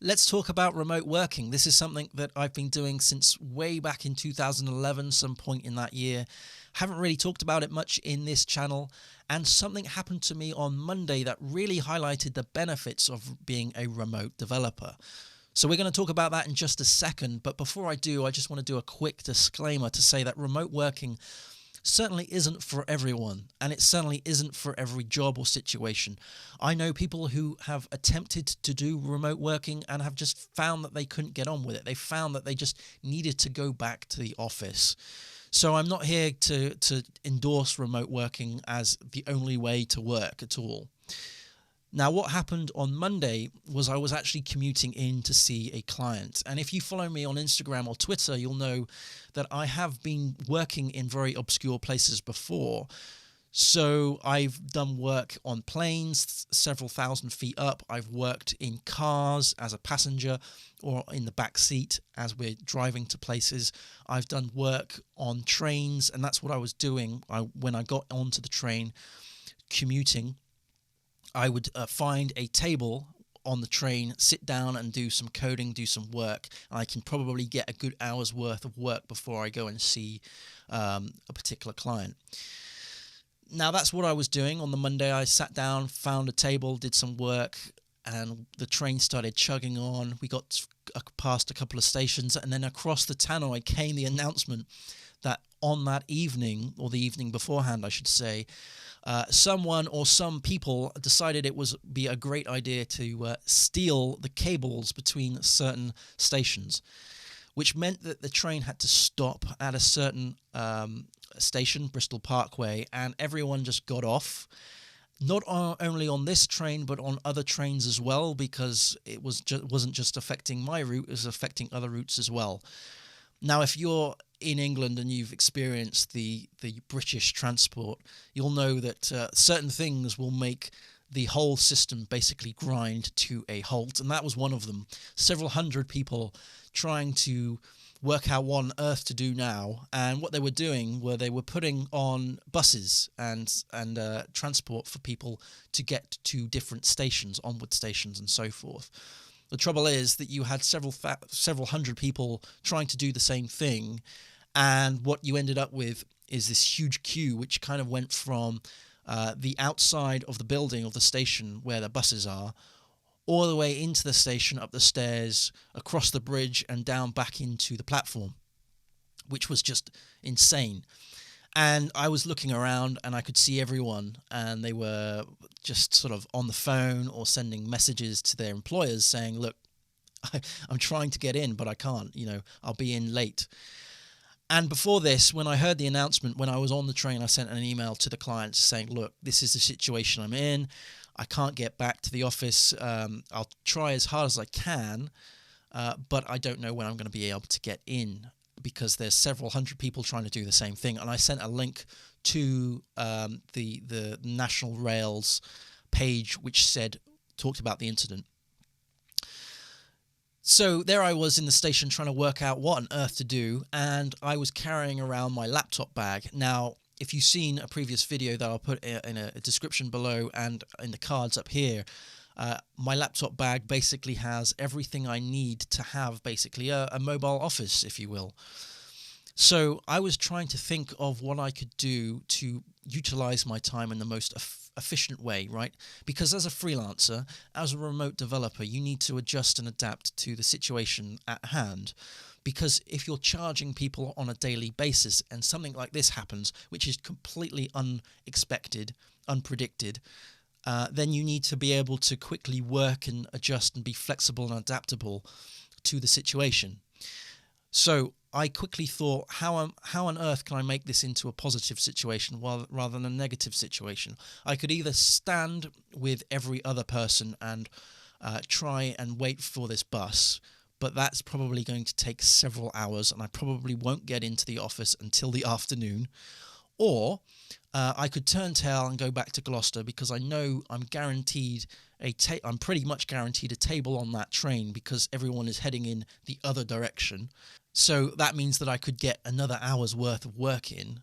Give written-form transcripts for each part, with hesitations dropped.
Let's talk about remote working. This is something that I've been doing since way back in 2011, some point in that year. Haven't really talked about it much in this channel, and something happened to me on Monday that really highlighted the benefits of being a remote developer. So we're going to talk about that in just a second, but before I do, I just want to do a quick disclaimer to say that remote working certainly isn't for everyone, and it certainly isn't for every job or situation. I know people who have attempted to do remote working and have just found that they couldn't get on with it. They found that they just needed to go back to the office. So I'm not here to endorse remote working as the only way to work at all. Now, what happened on Monday was I was actually commuting in to see a client. And if you follow me on Instagram or Twitter, you'll know that I have been working in very obscure places before. So I've done work on planes several thousand feet up. I've worked in cars as a passenger or in the back seat as we're driving to places. I've done work on trains, and that's what I was doing when I got onto the train commuting. I would find a table on the train, sit down and do some coding, do some work. And I can probably get a good hour's worth of work before I go and see a particular client. Now, that's what I was doing. On the Monday, I sat down, found a table, did some work, and the train started chugging on. We got past a couple of stations, and then across the tannoy came the announcement that on that evening, or the evening beforehand, I should say, someone or some people decided it would be a great idea to steal the cables between certain stations, which meant that the train had to stop at a certain station, Bristol Parkway, and everyone just got off. Not only on this train, but on other trains as well, because it wasn't just affecting my route, it was affecting other routes as well. Now, if you're in England and you've experienced the British transport, you'll know that certain things will make the whole system basically grind to a halt, and that was one of them. Several hundred people trying to work out what on earth to do now, and what they were doing were they were putting on buses and transport for people to get to different stations, onward stations and so forth. The trouble is that you had several hundred people trying to do the same thing, and what you ended up with is this huge queue which kind of went from the outside of the building of the station where the buses are, all the way into the station, up the stairs, across the bridge, and down back into the platform, which was just insane. And I was looking around and I could see everyone, and they were just sort of on the phone or sending messages to their employers saying, look, I'm trying to get in, but I can't, I'll be in late. And before this, when I heard the announcement, when I was on the train, I sent an email to the clients saying, look, this is the situation I'm in. I can't get back to the office. I'll try as hard as I can, but I don't know when I'm going to be able to get in, because there's several hundred people trying to do the same thing. And I sent a link to the National Rail's page, which talked about the incident. So there I was in the station trying to work out what on earth to do, and I was carrying around my laptop bag. Now, if you've seen a previous video that I'll put in a description below and in the cards up here, my laptop bag basically has everything I need to have basically a mobile office, if you will. So I was trying to think of what I could do to utilize my time in the most efficient way, right? Because as a freelancer, as a remote developer, you need to adjust and adapt to the situation at hand. Because if you're charging people on a daily basis and something like this happens, which is completely unexpected, unpredicted, then you need to be able to quickly work and adjust and be flexible and adaptable to the situation. So I quickly thought, how on earth can I make this into a positive situation rather than a negative situation? I could either stand with every other person and try and wait for this bus, but that's probably going to take several hours, and I probably won't get into the office until the afternoon. Or I could turn tail and go back to Gloucester, because I know I'm pretty much guaranteed a table on that train, because everyone is heading in the other direction. So that means that I could get another hour's worth of work in.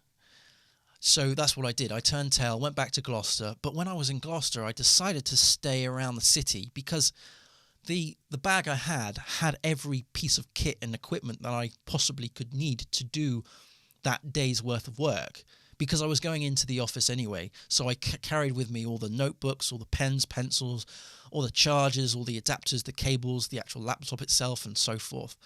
So that's what I did. I turned tail, went back to Gloucester, but when I was in Gloucester, I decided to stay around the city, because the bag I had every piece of kit and equipment that I possibly could need to do that day's worth of work, because I was going into the office anyway. So I carried with me all the notebooks, all the pens, pencils, all the chargers, all the adapters, the cables, the actual laptop itself, and so forth.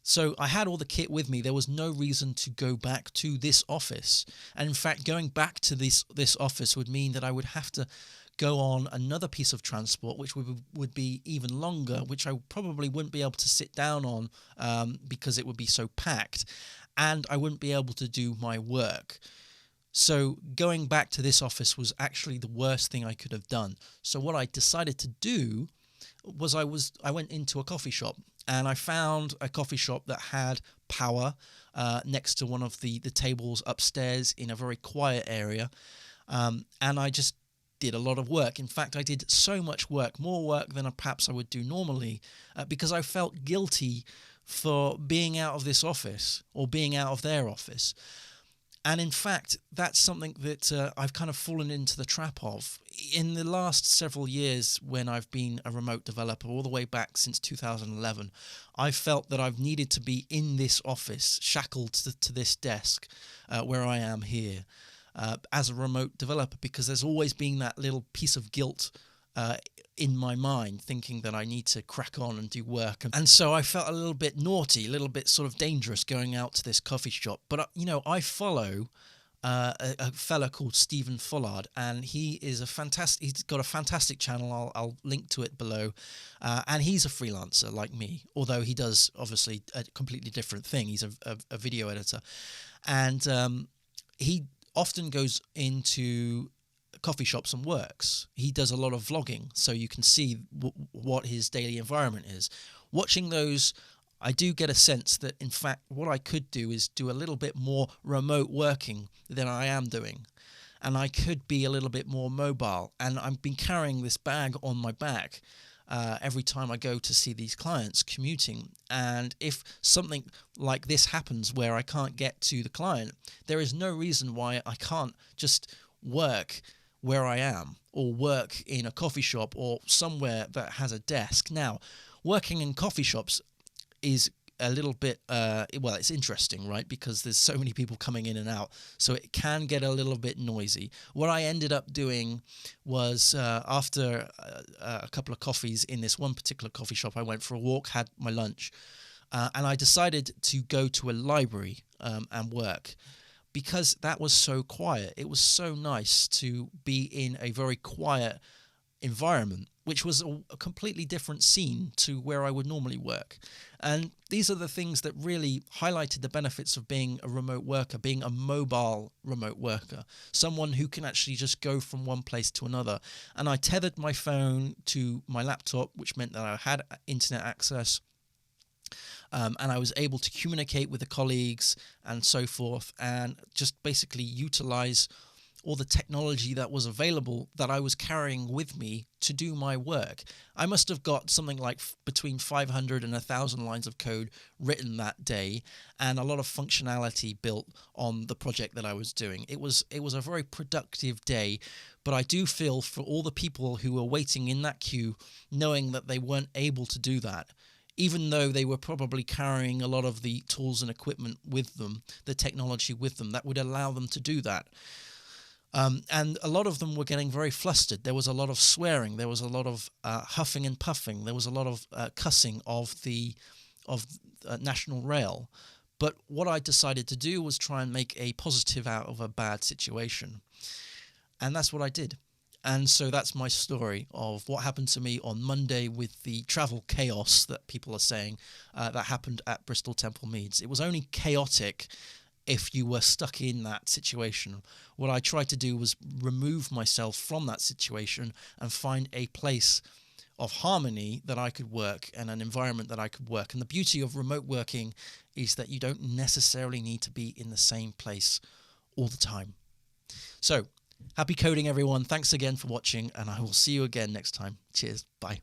So I had all the kit with me. There was no reason to go back to this office. And in fact, going back to this office would mean that I would have to go on another piece of transport, which would be even longer, which I probably wouldn't be able to sit down on because it would be so packed, and I wouldn't be able to do my work. So going back to this office was actually the worst thing I could have done. So what I decided to do was I went into a coffee shop, and I found a coffee shop that had power next to one of the tables upstairs in a very quiet area, and I just did a lot of work. In fact, I did so much work, more work than perhaps I would do normally, because I felt guilty for being out of this office or being out of their office. And in fact, that's something that I've kind of fallen into the trap of. In the last several years, when I've been a remote developer, all the way back since 2011, I've felt that I've needed to be in this office, shackled to this desk where I am here as a remote developer, because there's always been that little piece of guilt in my mind, thinking that I need to crack on and do work. And so I felt a little bit naughty, a little bit sort of dangerous going out to this coffee shop. But, I follow a fella called Stephen Follard, and he's got a fantastic channel. I'll link to it below. And he's a freelancer like me, although he does obviously a completely different thing. He's a video editor. And he often goes into coffee shops and works. He does a lot of vlogging, so you can see what his daily environment is. Watching those, I do get a sense that, in fact, what I could do is do a little bit more remote working than I am doing. And I could be a little bit more mobile. And I've been carrying this bag on my back every time I go to see these clients commuting. And if something like this happens where I can't get to the client, there is no reason why I can't just work where I am, or work in a coffee shop or somewhere that has a desk. Now, working in coffee shops is a little bit, it's interesting, right? Because there's so many people coming in and out, so it can get a little bit noisy. What I ended up doing was, after a couple of coffees in this one particular coffee shop, I went for a walk, had my lunch, and I decided to go to a library and work, because that was so quiet. It was so nice to be in a very quiet environment, which was a completely different scene to where I would normally work. And these are the things that really highlighted the benefits of being a remote worker, being a mobile remote worker, someone who can actually just go from one place to another. And I tethered my phone to my laptop, which meant that I had internet access. And I was able to communicate with the colleagues and so forth, and just basically utilize all the technology that was available that I was carrying with me to do my work. I must have got something like between 500 and 1,000 lines of code written that day, and a lot of functionality built on the project that I was doing. It was a very productive day, but I do feel for all the people who were waiting in that queue, knowing that they weren't able to do that, even though they were probably carrying a lot of the tools and equipment with them, the technology with them, that would allow them to do that. And a lot of them were getting very flustered. There was a lot of swearing. There was a lot of huffing and puffing. There was a lot of cussing of National Rail. But what I decided to do was try and make a positive out of a bad situation. And that's what I did. And so that's my story of what happened to me on Monday with the travel chaos that people are saying that happened at Bristol Temple Meads. It was only chaotic if you were stuck in that situation. What I tried to do was remove myself from that situation and find a place of harmony that I could work and an environment that I could work. And the beauty of remote working is that you don't necessarily need to be in the same place all the time. So, happy coding, everyone. Thanks again for watching, and I will see you again next time. Cheers. Bye.